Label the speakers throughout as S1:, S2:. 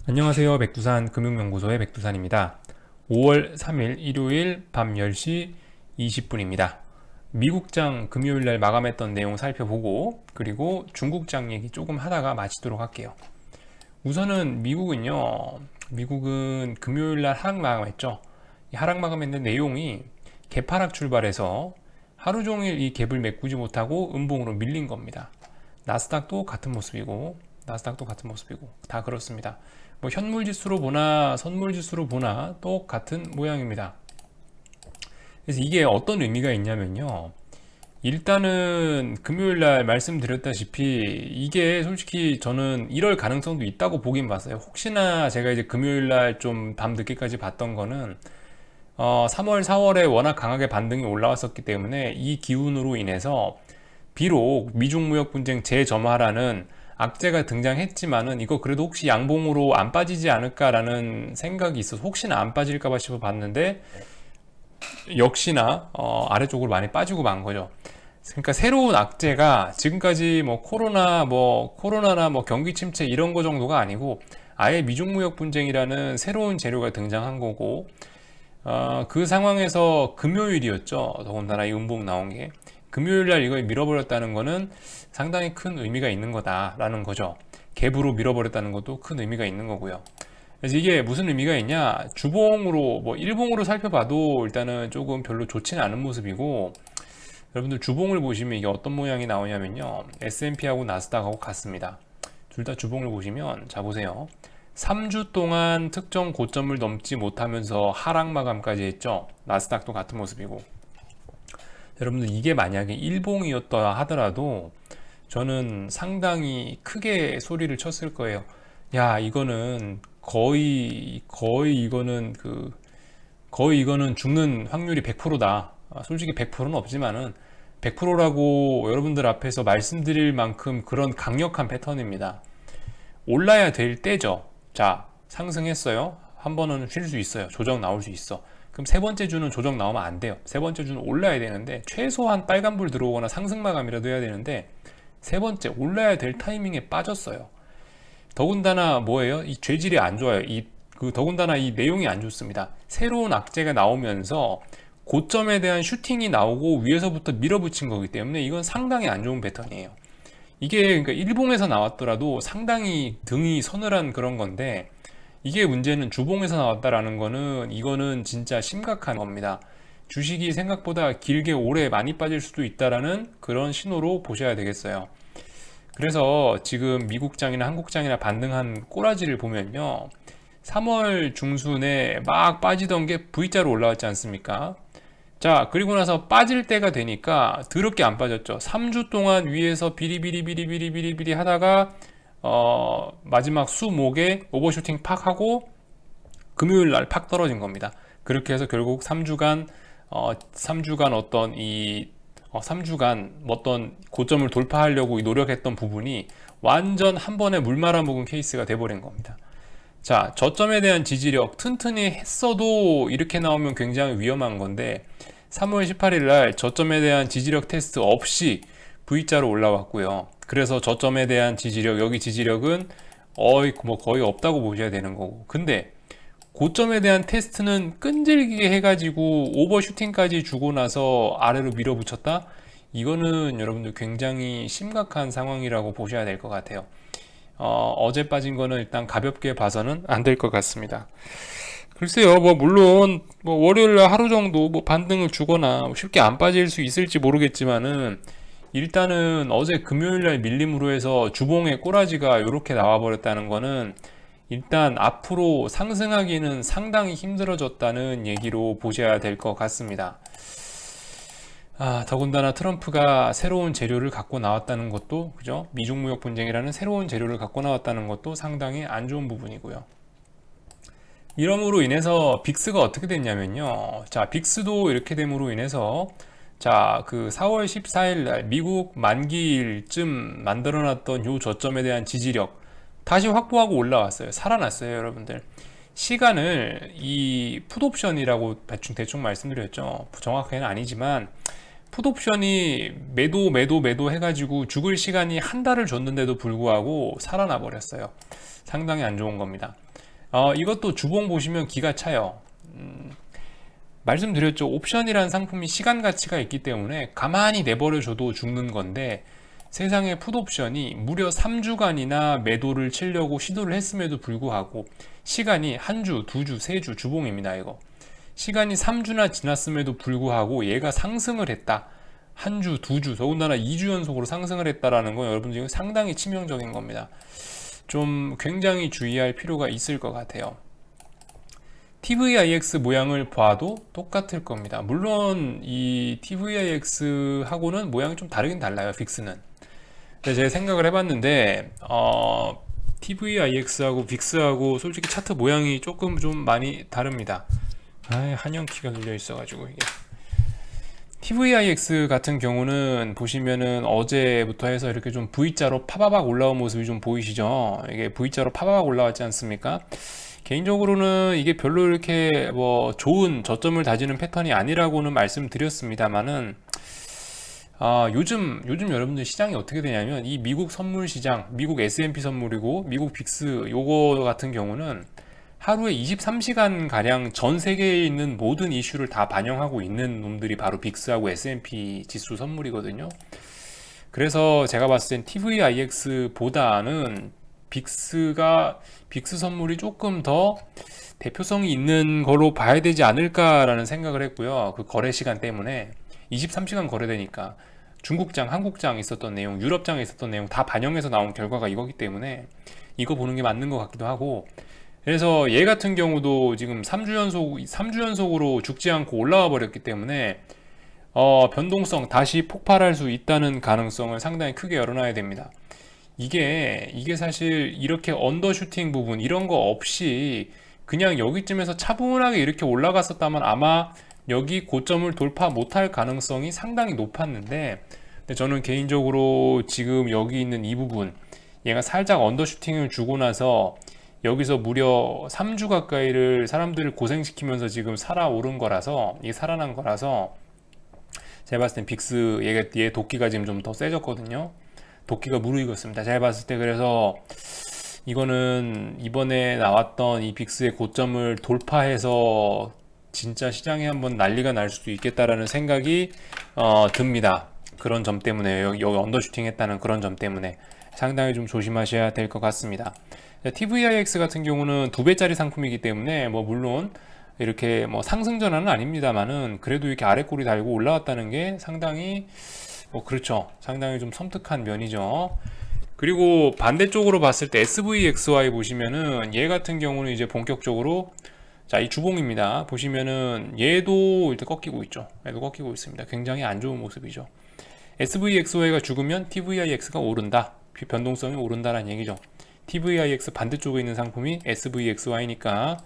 S1: 안녕하세요. 백두산 금융연구소의 백두산입니다. 5월 3일 일요일 밤 10시 20분입니다. 미국장 금요일날 마감했던 내용 살펴보고 그리고 중국장 얘기 조금 하다가 마치도록 할게요. 우선은 미국은 금요일날 하락 마감했죠. 이 하락 마감했는 내용이 개파락 출발해서 하루 종일 이 갭을 메꾸지 못하고 음봉으로 밀린 겁니다. 나스닥도 같은 모습이고 다 그렇습니다. 뭐 현물 지수로 보나 선물 지수로 보나 똑같은 모양입니다. 그래서 이게 어떤 의미가 있냐면요. 일단은 금요일 날 말씀드렸다시피 이게 솔직히 저는 이럴 가능성도 있다고 보긴 봤어요. 혹시나 제가 이제 금요일 날 좀 밤 늦게까지 봤던 거는 3월, 4월에 워낙 강하게 반등이 올라왔었기 때문에 이 기운으로 인해서 비록 미중 무역 분쟁 재점화라는 악재가 등장했지만은 이거 그래도 혹시 양봉으로 안 빠지지 않을까라는 생각이 있어서 혹시나 안 빠질까봐 싶어 봤는데 역시나 아래쪽으로 많이 빠지고 만 거죠. 그러니까 새로운 악재가 지금까지 뭐 코로나나 뭐 경기 침체 이런 거 정도가 아니고 아예 미중 무역 분쟁이라는 새로운 재료가 등장한 거고 그 상황에서 금요일이었죠. 더군다나 이 음봉 나온 게 금요일 날 이걸 밀어버렸다는 거는 상당히 큰 의미가 있는 거다라는 거죠. 갭으로 밀어버렸다는 것도 큰 의미가 있는 거고요. 그래서 이게 무슨 의미가 있냐? 주봉으로 뭐 일봉으로 살펴봐도 일단은 조금 별로 좋지는 않은 모습이고 여러분들 주봉을 보시면 이게 어떤 모양이 나오냐면요. S&P하고 나스닥하고 같습니다. 둘 다 주봉을 보시면 자 보세요. 3주 동안 특정 고점을 넘지 못하면서 하락 마감까지 했죠. 나스닥도 같은 모습이고. 여러분들 이게 만약에 일봉이었다 하더라도 저는 상당히 크게 소리를 쳤을 거예요. 야, 이거는 거의 이거는 죽는 확률이 100%다. 솔직히 100%는 없지만은 100%라고 여러분들 앞에서 말씀드릴 만큼 그런 강력한 패턴입니다. 올라야 될 때죠. 자, 상승했어요. 한 번은 쉴 수 있어요. 조정 나올 수 있어. 그럼 세 번째 주는 조정 나오면 안 돼요. 세 번째 주는 올라야 되는데 최소한 빨간불 들어오거나 상승 마감이라도 해야 되는데 세 번째 올라야 될 타이밍에 빠졌어요. 더군다나 뭐예요? 이 죄질이 안 좋아요. 더군다나 이 내용이 안 좋습니다. 새로운 악재가 나오면서 고점에 대한 슈팅이 나오고 위에서부터 밀어붙인 거기 때문에 이건 상당히 안 좋은 패턴이에요. 이게 그러니까 일봉에서 나왔더라도 상당히 등이 서늘한 그런 건데 이게 문제는 주봉에서 나왔다라는 거는 이거는 진짜 심각한 겁니다. 주식이 생각보다 길게 오래 많이 빠질 수도 있다라는 그런 신호로 보셔야 되겠어요. 그래서 지금 미국장이나 한국장이나 반등한 꼬라지를 보면요. 3월 중순에 막 빠지던 게 V자로 올라왔지 않습니까? 자, 그리고 나서 빠질 때가 되니까 더럽게 안 빠졌죠. 3주 동안 위에서 비리비리비리비리비리 하다가 마지막 수목에 오버슈팅 팍 하고 금요일 날 팍 떨어진 겁니다. 그렇게 해서 결국 3주간 어떤 고점을 돌파하려고 노력했던 부분이 완전 한 번에 물 말아먹은 케이스가 돼버린 겁니다. 자, 저점에 대한 지지력 튼튼히 했어도 이렇게 나오면 굉장히 위험한 건데 3월 18일 날 저점에 대한 지지력 테스트 없이 V자로 올라왔고요. 그래서 저점에 대한 지지력, 여기 지지력은 거의 없다고 보셔야 되는 거고. 근데 고점에 대한 테스트는 끈질기게 해가지고 오버슈팅까지 주고 나서 아래로 밀어붙였다? 이거는 여러분들 굉장히 심각한 상황이라고 보셔야 될 것 같아요. 어제 빠진 거는 일단 가볍게 봐서는 안 될 것 같습니다. 글쎄요, 물론, 월요일날 하루 정도 반등을 주거나 쉽게 안 빠질 수 있을지 모르겠지만은, 일단은 어제 금요일날 밀림으로 해서 주봉의 꼬라지가 이렇게 나와버렸다는 거는, 일단 앞으로 상승하기는 상당히 힘들어졌다는 얘기로 보셔야 될 것 같습니다. 더군다나 트럼프가 새로운 재료를 갖고 나왔다는 것도, 그죠? 미중무역 분쟁이라는 새로운 재료를 갖고 나왔다는 것도 상당히 안 좋은 부분이고요. 이러므로 인해서 빅스가 어떻게 됐냐면요. 자, 빅스도 이렇게 됨으로 인해서 자, 그 4월 14일 날 미국 만기일쯤 만들어놨던 요 저점에 대한 지지력 다시 확보하고 올라왔어요. 살아났어요, 여러분들. 시간을 이 풋옵션이라고 대충 말씀드렸죠. 정확하게는 아니지만 풋옵션이 매도 해가지고 죽을 시간이 한 달을 줬는데도 불구하고 살아나 버렸어요. 상당히 안 좋은 겁니다. 이것도 주봉 보시면 기가 차요. 말씀드렸죠. 옵션이라는 상품이 시간 가치가 있기 때문에 가만히 내버려줘도 죽는 건데, 세상에 풋옵션이 무려 3주간이나 매도를 치려고 시도를 했음에도 불구하고 시간이 한 주, 두 주, 세 주 주봉입니다. 이거 시간이 3주나 지났음에도 불구하고 얘가 상승을 했다. 한 주, 두 주, 더군다나 2주 연속으로 상승을 했다라는 건 여러분 지금 상당히 치명적인 겁니다. 좀 굉장히 주의할 필요가 있을 것 같아요. TVIX 모양을 봐도 똑같을 겁니다. 물론 이 TVIX하고는 모양이 좀 다르긴 달라요. 빅스는. 근데 제가 생각을 해봤는데 TVIX하고 빅스하고 솔직히 차트 모양이 조금 좀 많이 다릅니다. 한영키가 눌려 있어가지고 이게. TVIX 같은 경우는 보시면은 어제부터 해서 이렇게 좀 V자로 파바박 올라온 모습이 좀 보이시죠? 이게 V자로 파바박 올라왔지 않습니까? 개인적으로는 이게 별로 이렇게 뭐 좋은 저점을 다지는 패턴이 아니라고는 말씀드렸습니다만은 요즘 여러분들 시장이 어떻게 되냐면 이 미국 선물 시장, 미국 S&P 선물이고 미국 빅스 요거 같은 경우는 하루에 23시간 가량 전 세계에 있는 모든 이슈를 다 반영하고 있는 놈들이 바로 빅스하고 S&P 지수 선물이거든요. 그래서 제가 봤을 땐 TVIX보다는 빅스 선물이 조금 더 대표성이 있는 걸로 봐야 되지 않을까라는 생각을 했고요. 그 거래 시간 때문에 23시간 거래되니까 중국장, 한국장 있었던 내용, 유럽장에 있었던 내용 다 반영해서 나온 결과가 이거기 때문에 이거 보는 게 맞는 것 같기도 하고, 그래서 얘 같은 경우도 지금 3주 연속으로 죽지 않고 올라와 버렸기 때문에 변동성 다시 폭발할 수 있다는 가능성을 상당히 크게 열어놔야 됩니다. 이게 사실 이렇게 언더슈팅 부분 이런 거 없이 그냥 여기쯤에서 차분하게 이렇게 올라갔었다면 아마 여기 고점을 돌파 못할 가능성이 상당히 높았는데, 근데 저는 개인적으로 지금 여기 있는 이 부분 얘가 살짝 언더슈팅을 주고 나서 여기서 무려 3주 가까이를 사람들을 고생시키면서 지금 살아오른 거라서, 이게 살아난 거라서 제가 봤을 땐 빅스 얘 도끼가 지금 좀 더 세졌거든요. 도끼가 무르익었습니다. 제가 봤을 때. 그래서 이거는 이번에 나왔던 이 빅스의 고점을 돌파해서 진짜 시장에 한번 난리가 날 수도 있겠다라는 생각이 듭니다. 그런 점 때문에, 여기 언더슈팅 했다는 그런 점 때문에 상당히 좀 조심하셔야 될 것 같습니다. TVIX 같은 경우는 2배짜리 상품이기 때문에 뭐 물론 이렇게 뭐 상승 전환은 아닙니다만은 그래도 이렇게 아래 꼬리 달고 올라왔다는 게 상당히 그렇죠. 상당히 좀 섬뜩한 면이죠. 그리고 반대쪽으로 봤을 때 SVXY 보시면은 얘 같은 경우는 이제 본격적으로, 자, 이 주봉입니다. 보시면은 얘도 이렇게 꺾이고 있죠. 얘도 꺾이고 있습니다. 굉장히 안 좋은 모습이죠. SVXY가 죽으면 TVIX가 오른다. 변동성이 오른다라는 얘기죠. TVIX 반대쪽에 있는 상품이 SVXY니까.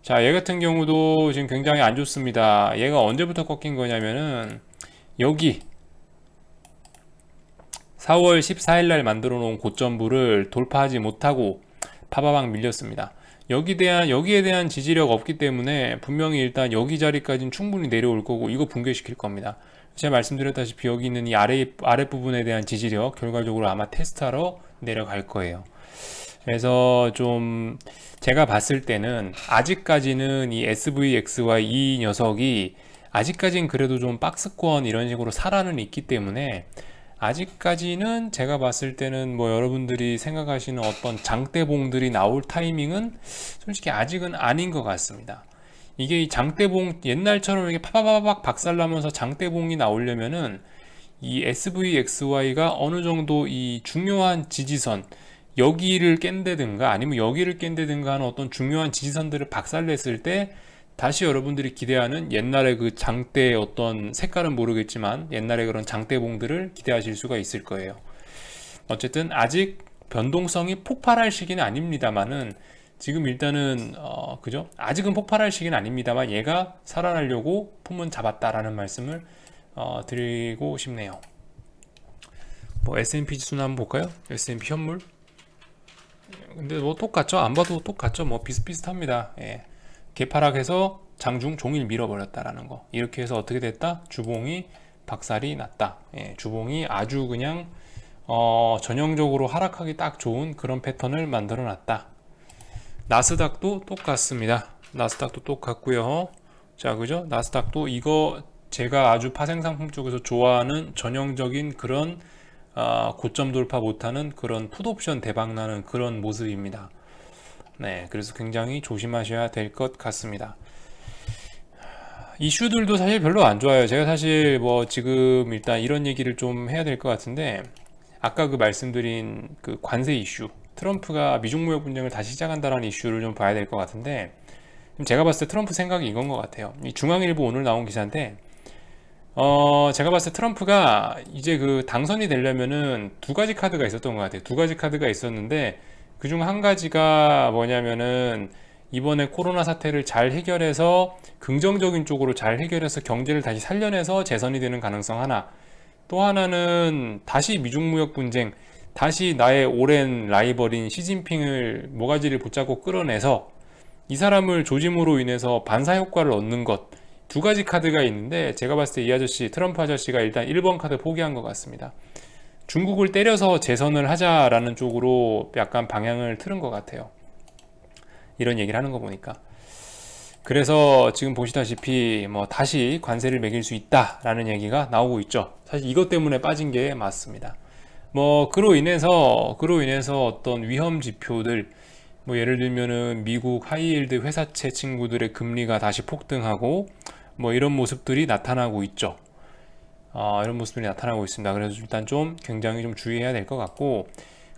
S1: 자, 얘 같은 경우도 지금 굉장히 안 좋습니다. 얘가 언제부터 꺾인 거냐면은 여기 4월 14일 날 만들어 놓은 고점부를 돌파하지 못하고 파바박 밀렸습니다. 여기에 대한 지지력 없기 때문에 분명히 일단 여기 자리까지는 충분히 내려올 거고 이거 붕괴시킬 겁니다. 제가 말씀드렸다시피 여기 있는 이 아랫부분에 대한 지지력 결과적으로 아마 테스트하러 내려갈 거예요. 그래서 좀 제가 봤을 때는 아직까지는 이 SVX와 이 녀석이 아직까지는 그래도 좀 박스권 이런 식으로 살아는 있기 때문에 아직까지는 제가 봤을 때는 뭐 여러분들이 생각하시는 어떤 장대봉들이 나올 타이밍은 솔직히 아직은 아닌 것 같습니다. 이게 이 장대봉 옛날처럼 이렇게 파바바박 박살나면서 장대봉이 나오려면은 이 SVXY가 어느 정도 이 중요한 지지선 여기를 깬다든가 아니면 여기를 깬다든가 하는 어떤 중요한 지지선들을 박살냈을 때 다시 여러분들이 기대하는 옛날의 그 장대 어떤 색깔은 모르겠지만 옛날의 그런 장대봉들을 기대하실 수가 있을 거예요. 어쨌든 아직 변동성이 폭발할 시기는 아닙니다만은 지금 일단은 그죠? 아직은 폭발할 시기는 아닙니다만 얘가 살아나려고 품은 잡았다라는 말씀을 드리고 싶네요. 뭐 S&P 지수나 한번 볼까요? S&P 현물. 근데 뭐 똑같죠? 안 봐도 똑같죠? 뭐 비슷비슷합니다. 예. 개파락해서 장중 종일 밀어버렸다라는 거. 이렇게 해서 어떻게 됐다? 주봉이 박살이 났다. 예, 주봉이 아주 그냥 전형적으로 하락하기 딱 좋은 그런 패턴을 만들어 놨다. 나스닥도 똑같습니다. 나스닥도 똑같고요. 자, 그죠? 나스닥도 이거 제가 아주 파생상품 쪽에서 좋아하는 전형적인 그런 고점 돌파 못하는 그런 풋옵션 대박나는 그런 모습입니다. 네, 그래서 굉장히 조심하셔야 될 것 같습니다. 이슈들도 사실 별로 안 좋아요. 제가 사실 뭐 지금 일단 이런 얘기를 좀 해야 될 것 같은데, 아까 그 말씀드린 그 관세 이슈, 트럼프가 미중 무역 분쟁을 다시 시작한다라는 이슈를 좀 봐야 될 것 같은데, 제가 봤을 때 트럼프 생각이 이건 것 같아요. 이 중앙일보 오늘 나온 기사인데, 제가 봤을 때 트럼프가 이제 그 당선이 되려면은 두 가지 카드가 있었던 것 같아요. 두 가지 카드가 있었는데, 그중 한 가지가 뭐냐면은 이번에 코로나 사태를 잘 해결해서 긍정적인 쪽으로 잘 해결해서 경제를 다시 살려내서 재선이 되는 가능성 하나. 또 하나는 다시 미중무역 분쟁, 다시 나의 오랜 라이벌인 시진핑을 모가지를 붙잡고 끌어내서 이 사람을 조짐으로 인해서 반사 효과를 얻는 것. 두 가지 카드가 있는데 제가 봤을 때 이 아저씨, 트럼프 아저씨가 일단 1번 카드 포기한 것 같습니다. 중국을 때려서 재선을 하자라는 쪽으로 약간 방향을 틀은 것 같아요. 이런 얘기를 하는 거 보니까. 그래서 지금 보시다시피 뭐 다시 관세를 매길 수 있다라는 얘기가 나오고 있죠. 사실 이것 때문에 빠진 게 맞습니다. 뭐 그로 인해서 어떤 위험 지표들, 뭐 예를 들면은 미국 하이힐드 회사채 친구들의 금리가 다시 폭등하고 뭐 이런 모습들이 나타나고 있죠. 이런 모습들이 나타나고 있습니다. 그래서 일단 좀 굉장히 좀 주의해야 될 것 같고,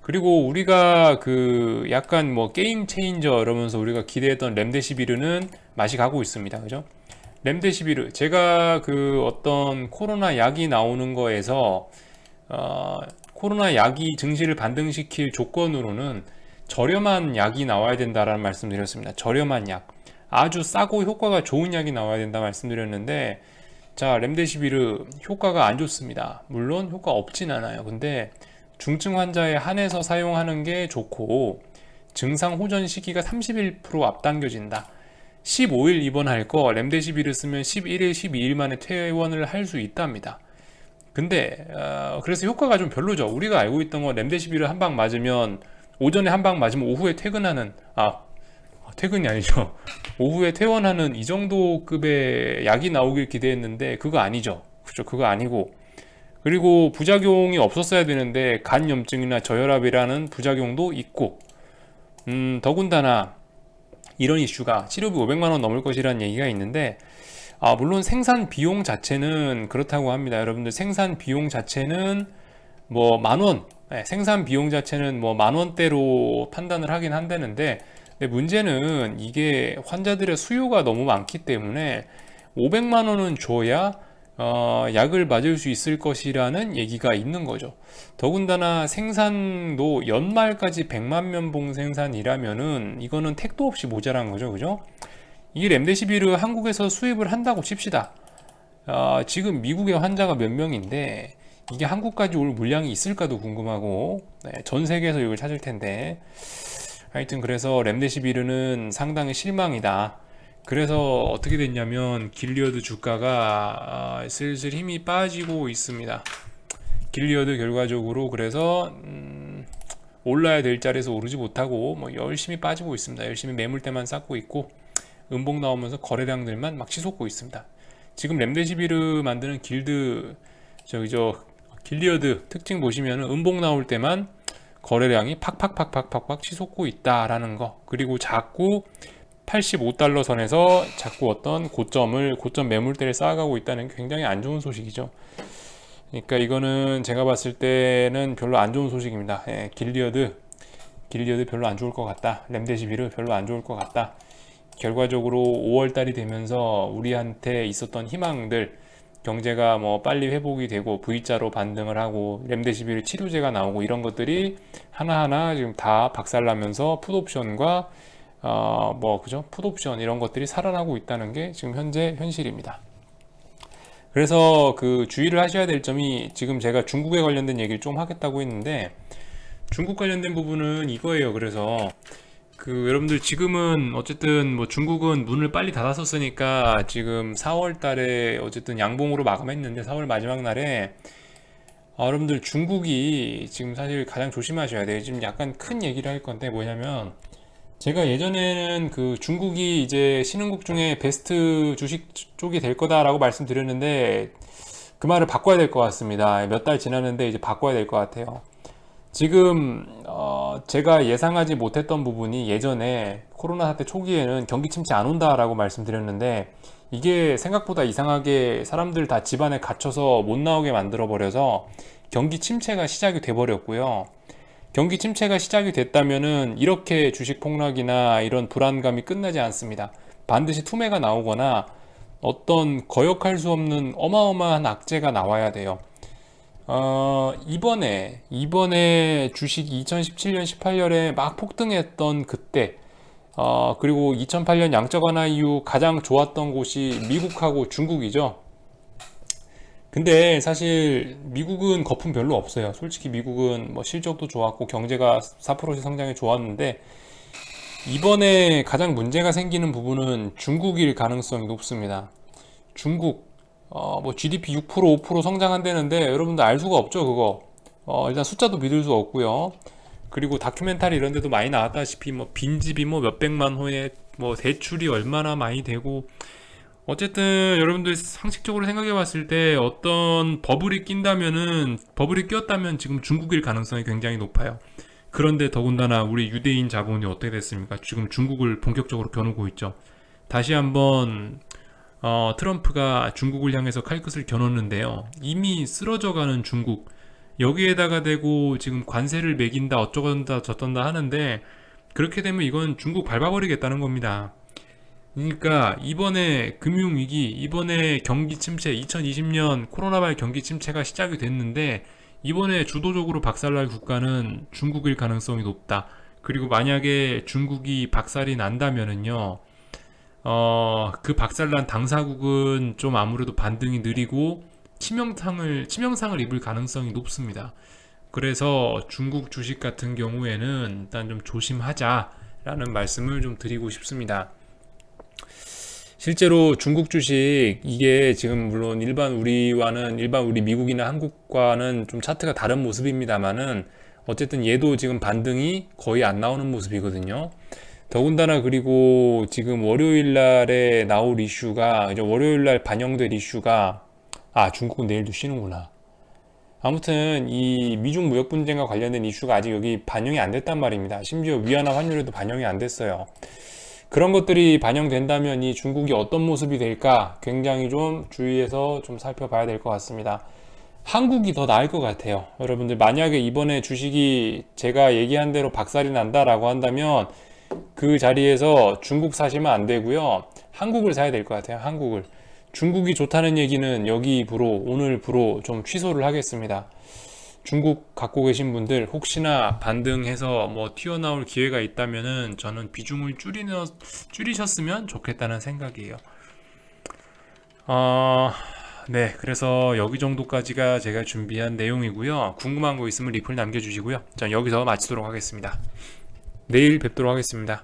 S1: 그리고 우리가 그 약간 뭐 게임 체인저 이러면서 우리가 기대했던 렘데시비르는 맛이 가고 있습니다. 그죠? 렘데시비르, 제가 그 어떤 코로나 약이 나오는 거에서 코로나 약이 증시를 반등시킬 조건으로는 저렴한 약이 나와야 된다라는 말씀드렸습니다. 저렴한 약, 아주 싸고 효과가 좋은 약이 나와야 된다 말씀드렸는데, 자, 렘데시비르 효과가 안 좋습니다. 물론 효과 없진 않아요. 근데 중증 환자에 한해서 사용하는 게 좋고, 증상 호전 시기가 31% 앞당겨진다. 15일 입원할 거 렘데시비르 쓰면 11일, 12일 만에 퇴원을 할 수 있답니다. 근데 그래서 효과가 좀 별로죠. 우리가 알고 있던 건 렘데시비르 한 방 맞으면 오전에 한 방 맞으면 오후에 퇴근하는, 퇴근이 아니죠. 오후에 퇴원하는 이 정도 급의 약이 나오길 기대했는데 그거 아니죠. 그죠? 그거 아니고, 그리고 부작용이 없었어야 되는데 간염증이나 저혈압이라는 부작용도 있고, 더군다나 이런 이슈가 치료비 500만 원 넘을 것이라는 얘기가 있는데, 물론 생산 비용 자체는 그렇다고 합니다. 여러분들 생산 비용 자체는 뭐 만 원, 생산 비용 자체는 뭐 만 원대로 판단을 하긴 한다는데, 근데 문제는 이게 환자들의 수요가 너무 많기 때문에 500만 원은 줘야 약을 맞을 수 있을 것이라는 얘기가 있는 거죠. 더군다나 생산도 연말까지 100만 명봉 생산이라면은 이거는 택도 없이 모자란 거죠. 그죠? 이 렘데시비르 한국에서 수입을 한다고 칩시다. 지금 미국의 환자가 몇 명인데 이게 한국까지 올 물량이 있을까도 궁금하고, 전 세계에서 이걸 찾을 텐데, 하여튼 그래서 렘데시비르는 상당히 실망이다. 그래서 어떻게 됐냐면 길리어드 주가가 슬슬 힘이 빠지고 있습니다. 길리어드 결과적으로 그래서 올라야 될 자리에서 오르지 못하고 뭐 열심히 빠지고 있습니다. 열심히 매물대만 쌓고 있고 음봉 나오면서 거래량들만 막 치솟고 있습니다. 지금 렘데시비르 만드는 길리어드 특징 보시면은 음봉 나올 때만 거래량이 팍팍팍팍팍팍 치솟고 있다라는 거, 그리고 자꾸 85달러 선에서 자꾸 어떤 고점 매물대를 쌓아가고 있다는 게 굉장히 안 좋은 소식이죠. 그러니까 이거는 제가 봤을 때는 별로 안 좋은 소식입니다. 길리어드 별로 안 좋을 것 같다. 렘데시비르 별로 안 좋을 것 같다. 결과적으로 5월달이 되면서 우리한테 있었던 희망들, 경제가 뭐 빨리 회복이 되고 V자로 반등을 하고 렘데시비르 치료제가 나오고 이런 것들이 하나하나 지금 다 박살나면서 풋옵션과 그죠? 풋옵션 이런 것들이 살아나고 있다는 게 지금 현재 현실입니다. 그래서 그 주의를 하셔야 될 점이, 지금 제가 중국에 관련된 얘기를 좀 하겠다고 했는데 중국 관련된 부분은 이거예요. 그래서 그 여러분들 지금은 어쨌든 뭐 중국은 문을 빨리 닫았었으니까 지금 4월 달에 어쨌든 양봉으로 마감했는데 4월 마지막 날에 여러분들 중국이 지금 사실 가장 조심하셔야 돼요. 지금 약간 큰 얘기를 할 건데 뭐냐면, 제가 예전에는 그 중국이 이제 신흥국 중에 베스트 주식 쪽이 될 거다라고 말씀드렸는데 그 말을 바꿔야 될 것 같습니다. 몇 달 지났는데 이제 바꿔야 될 것 같아요. 지금 제가 예상하지 못했던 부분이 예전에 코로나 사태 초기에는 경기 침체 안 온다라고 말씀드렸는데 이게 생각보다 이상하게 사람들 다 집안에 갇혀서 못 나오게 만들어 버려서 경기 침체가 시작이 돼 버렸고요. 경기 침체가 시작이 됐다면은 이렇게 주식 폭락이나 이런 불안감이 끝나지 않습니다. 반드시 투매가 나오거나 어떤 거역할 수 없는 어마어마한 악재가 나와야 돼요. 이번에 주식이 2017년, 18년에 막 폭등했던 그때, 그리고 2008년 양적 완화 이후 가장 좋았던 곳이 미국하고 중국이죠. 근데 사실 미국은 거품 별로 없어요. 솔직히 미국은 뭐 실적도 좋았고 경제가 4%씩 성장이 좋았는데 이번에 가장 문제가 생기는 부분은 중국일 가능성이 높습니다. 중국 뭐 GDP 6% 5% 성장한다는데 여러분들 알 수가 없죠 그거. 일단 숫자도 믿을 수 없고요. 그리고 다큐멘터리 이런 데도 많이 나왔다시피 뭐 빈집이 뭐 몇백만 호에 뭐 대출이 얼마나 많이 되고 어쨌든 여러분들 상식적으로 생각해 봤을 때 어떤 버블이 꼈다면 지금 중국일 가능성이 굉장히 높아요. 그런데 더군다나 우리 유대인 자본이 어떻게 됐습니까? 지금 중국을 본격적으로 겨누고 있죠. 다시 한번 트럼프가 중국을 향해서 칼끝을 겨눴는데요. 이미 쓰러져가는 중국 여기에다가 대고 지금 관세를 매긴다 어쩌건다 저쩐다 하는데 그렇게 되면 이건 중국 밟아버리겠다는 겁니다. 그러니까 이번에 금융위기, 이번에 경기 침체, 2020년 코로나19 경기 침체가 시작이 됐는데 이번에 주도적으로 박살날 국가는 중국일 가능성이 높다. 그리고 만약에 중국이 박살이 난다면은요, 그 박살난 당사국은 좀 아무래도 반등이 느리고 치명상을 입을 가능성이 높습니다. 그래서 중국 주식 같은 경우에는 일단 좀 조심하자라는 말씀을 좀 드리고 싶습니다. 실제로 중국 주식 이게 지금 물론 일반 우리 미국이나 한국과는 좀 차트가 다른 모습입니다만은 어쨌든 얘도 지금 반등이 거의 안 나오는 모습이거든요. 더군다나 그리고 지금 월요일 날에 나올 이슈가 이제 월요일 날 반영될 이슈가 중국은 내일도 쉬는구나. 아무튼 이 미중 무역 분쟁과 관련된 이슈가 아직 여기 반영이 안 됐단 말입니다. 심지어 위안화 환율에도 반영이 안 됐어요. 그런 것들이 반영된다면 이 중국이 어떤 모습이 될까 굉장히 좀 주의해서 좀 살펴봐야 될 것 같습니다. 한국이 더 나을 것 같아요. 여러분들 만약에 이번에 주식이 제가 얘기한 대로 박살이 난다라고 한다면 그 자리에서 중국 사시면 안 되고요. 한국을 사야 될 것 같아요. 한국을. 중국이 좋다는 얘기는 여기 오늘 부로 좀 취소를 하겠습니다. 중국 갖고 계신 분들 혹시나 반등해서 뭐 튀어나올 기회가 있다면은 저는 비중을 줄이셨으면 좋겠다는 생각이에요. 네, 그래서 여기 정도까지가 제가 준비한 내용이고요. 궁금한 거 있으면 리플 남겨주시고요. 전 여기서 마치도록 하겠습니다. 내일 뵙도록 하겠습니다.